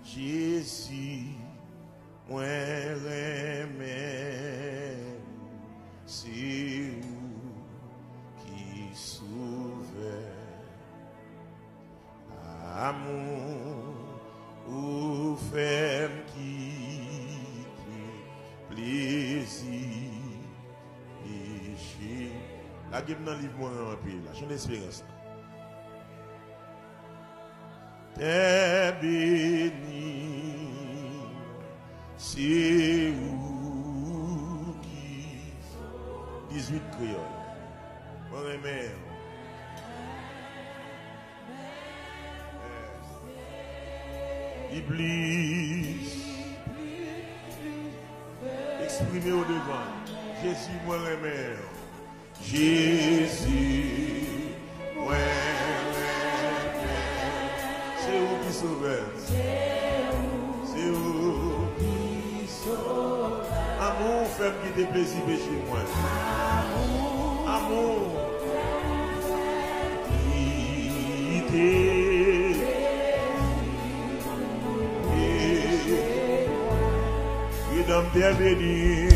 Jésus, moi remets, c'est vous qui sauve. Amour, ou femme qui plaisir, péché. La gueule dans le livre, moi, un peu, là, j'ai une espérance. T'es béni, c'est où qui 18 créoles. Mon remède. Iblis, exprimez au devant. Jésus, moi remède. Jésus, moi remède. C'est où qui sauve? C'est où qui sauve? Amour, femme qui te plaisir péché moi. Amour, qui te. Dans tes bénis,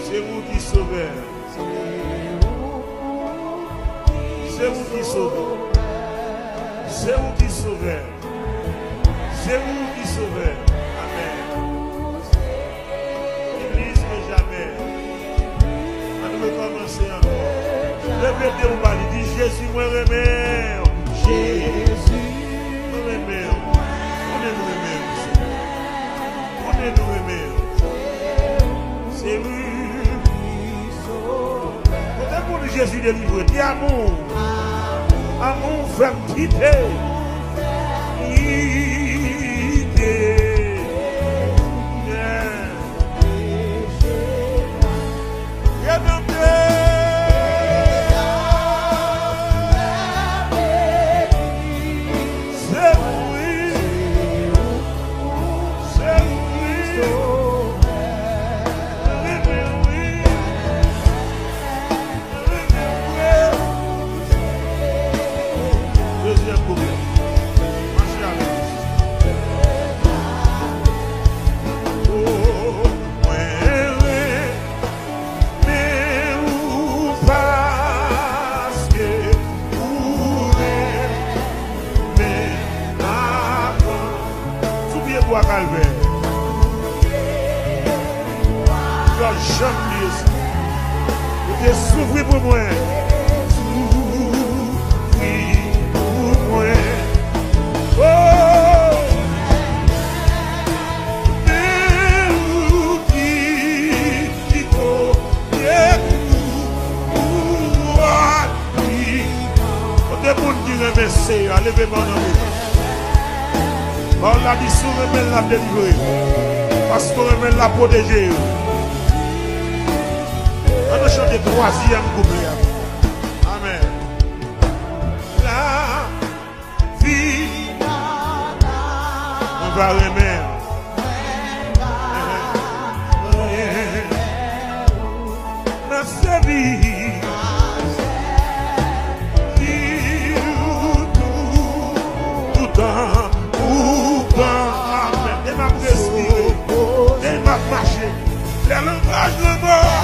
c'est vous qui sauvez. C'est vous qui sauvez. C'est vous qui sauvez. C'est vous qui sauvez. Amen. Église que jamais. On nous recommencer encore. Répétez au bal, dit Jésus, moi remets. Jésus. C'est lui. C'est pour Jésus délivré. Dis amour. Amour fait quitter. Souffrir pour moi. Souffrir pour moi. Oh! Levez-moi dans vous. On l'a dit, si on remet la délivrer, parce qu'on remet la protéger. On va chanter troisième couplet. Amen. La vie, on va remettre. Dans sa vie, tout temps, amen. Et m'a respiré, et m'a marché. Les langages, le mort.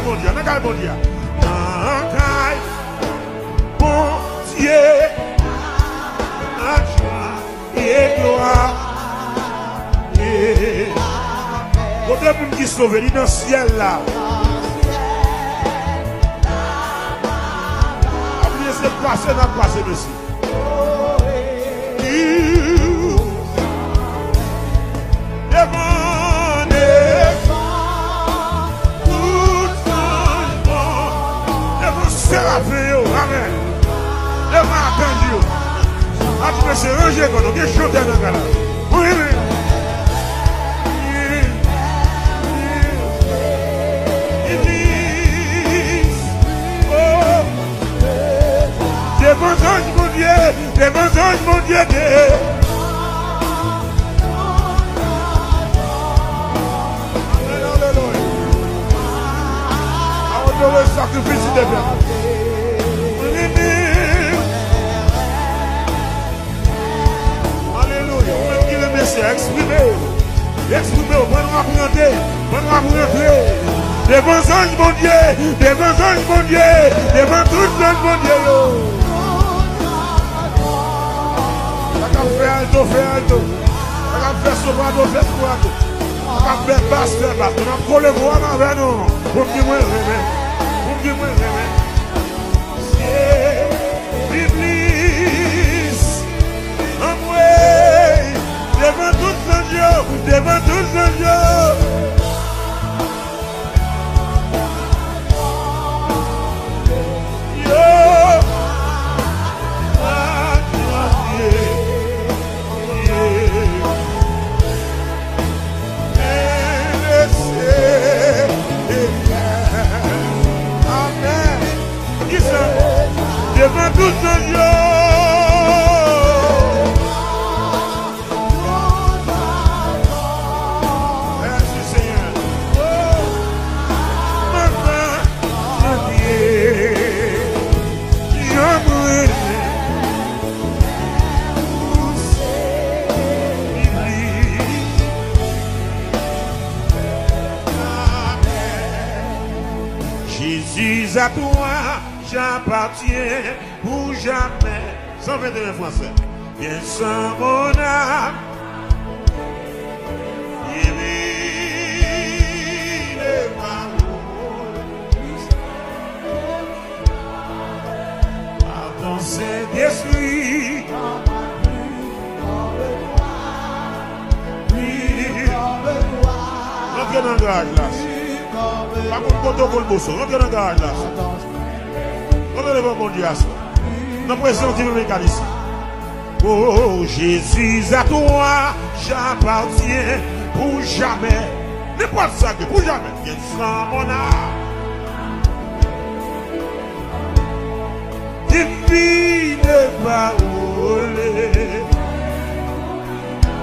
Bon Dieu, bon Dieu, et gloire. Quand les gens qui sauvent, ils sont dans le ciel là. Après, c'est passé dans le passé, monsieur. Amen. Le matin, Dieu. Après, c'est rangé quand on est chanté dans le canal. Oui, oui. des bons anges, mon Dieu, le sacrifice de Dieu. Alléluia. Même qui le message, exprimez. Exprimez. Bonne apprendre. Des bons anges, mon Dieu. Des bons anges, mon Dieu. Des bons trucs, mon Dieu. Ça va faire alto. Ça va faire sobrado, faire sobrado. Ça va faire basse. On va coller le voix avec nous. Pour qui moi, Iblis, envoyé devant tous les dieux, devant tous les dieux. Devant tous les dieux. Merci Seigneur. Maman, Jésus à toi j'appartiens pour jamais. 121 français. Bien sans mon âme. Pardon, Saint-Esprit. Rentrez dans le garage là. Pas pour le poteau pour le bosso. Rentrez dans le garage là. Rentrez devant mon Dieu. Nous présentons le mécanisme. Oh Jésus, à toi j'appartiens pour jamais. N'importe ça que pour jamais. Viens sans mon âme. Divine parole.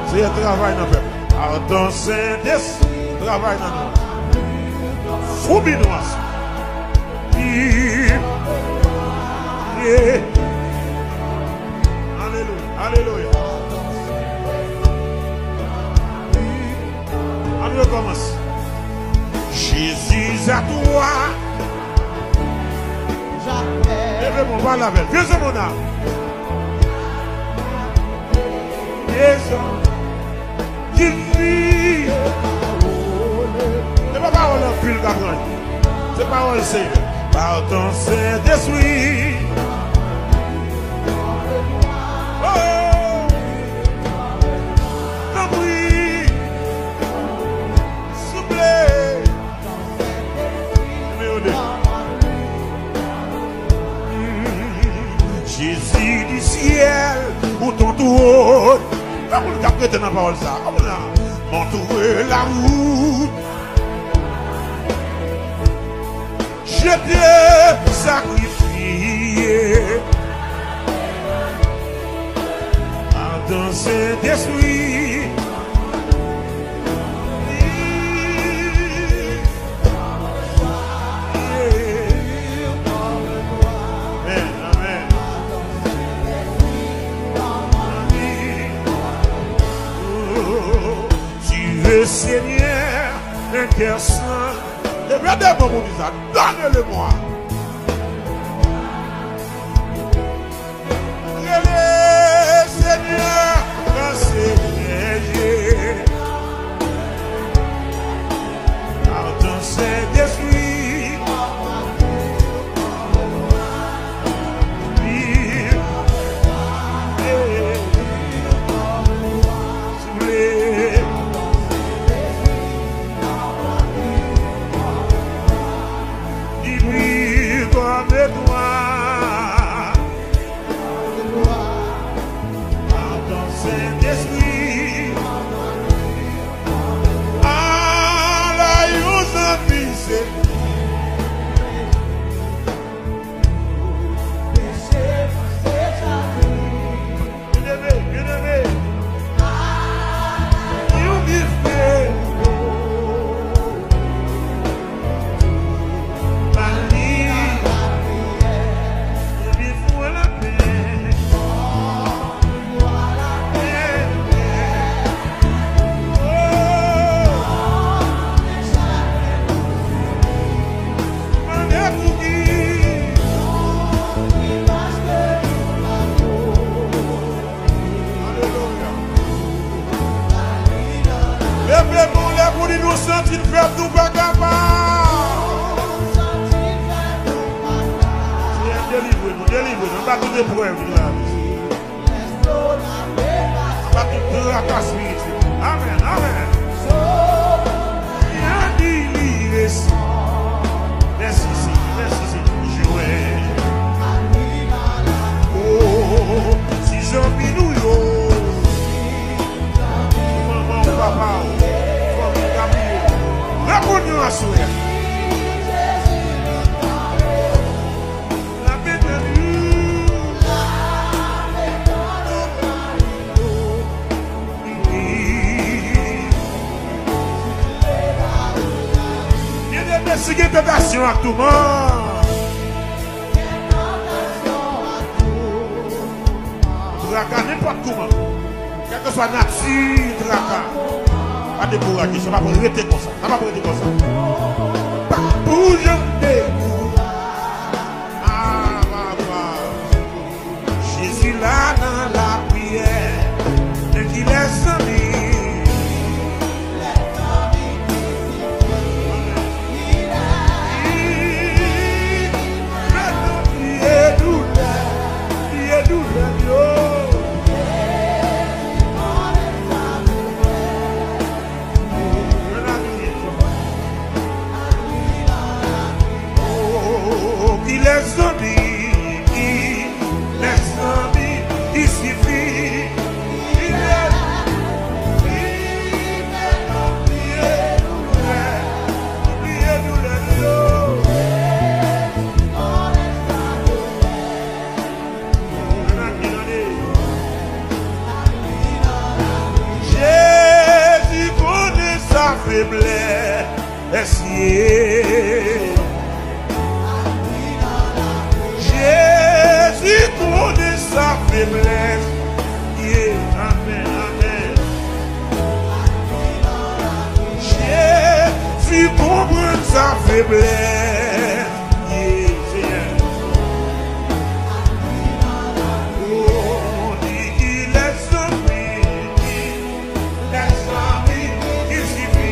C'est un travail dans le peuple. Pardon, Saint-Esprit, travail dans nous. Foubinois. Alléluia. Alléluia. On recommence. Jésus à toi. Levez mon bas la belle. Viens sur mon âme. Viens. Divine. C'est pas parole en pile qu'apprendre. C'est parole c'est. Pardon, Saint-Esprit. Oh, non, oui. Soufflez. Jésus du ciel, où ton tour. Comment le cap prête dans la parole ça? Comment là? M'entourer la route. Je t'ai sacrifié. Pardon, Saint-Esprit. Seigneur, un cœur saint. Et bien d'abord, vous dites ça, donne-le-moi. Le Seigneur, quand c'est léger. Pardon, Saint-Esprit. senti le faire nous pas capable. Délivre-nous, délivre-nous. Pas toutes les preuves là. Pas toutes les attaques spirituelles. Amen, amen. Merci, jouer. Oh, si j'envie nous, maman, papa, famille, amis, réponds-nous à souhait. La paix de merci que tentation à tout le monde. Draka n'importe comment. Quelle que soit la nature, draka. Pas décourager, ça va pas arrêter comme ça. Ça va pas arrêter comme ça. Pas bouger. Ah, papa. Jésus là dans la prière. Et qu'il laisse amis. Jésus connaît sa faiblesse. Amen, amen. Jésus comprend sa faiblesse. Seigneur. Oh, on dit qu'il est sauvé. Il suffit.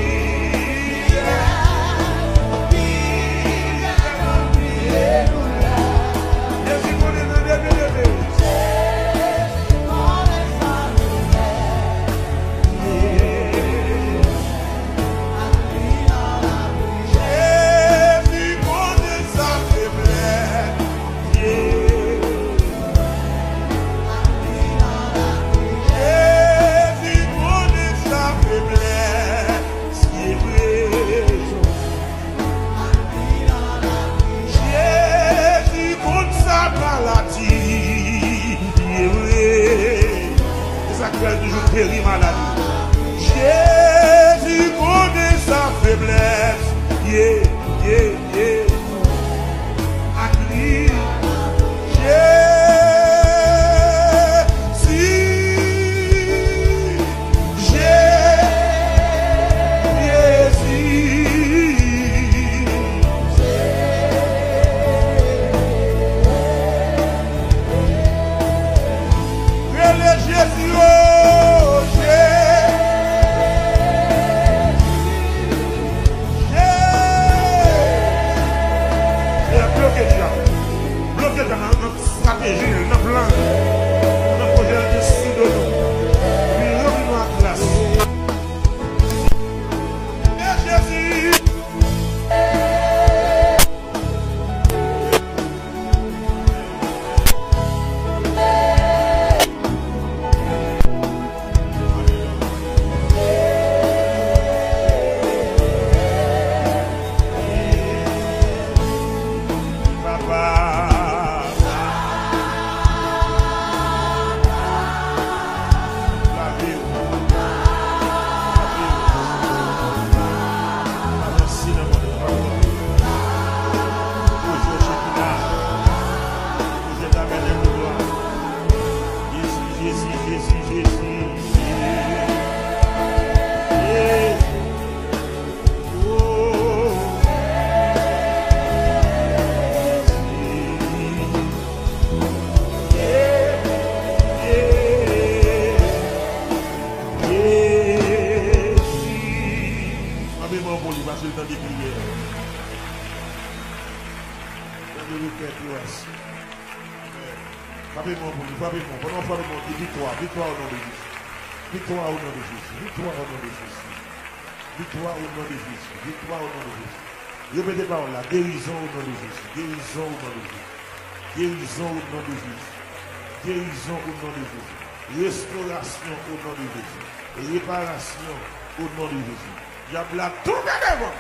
Jésus Frappez-moi pour lui, parce que le temps des prières. Frappez-moi pour lui, frappez-moi. Pendant frappez-moi, victoire, victoire au nom de Jésus. Victoire au nom de Jésus. Victoire au nom de Jésus. Victoire au nom de Jésus. Victoire au nom de Jésus. Répétez par là. Guérison au nom de Jésus. Guérison au nom de Jésus. Guérison au nom de Jésus. Guérison au nom de Jésus. Restauration au nom de Jésus. Réparation au nom de Jésus. Diable a tombé devant.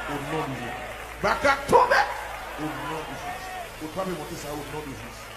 Au nom de Jésus. Baka tombé. Au nom de Jésus. Vous pouvez monter ça au nom de Jésus.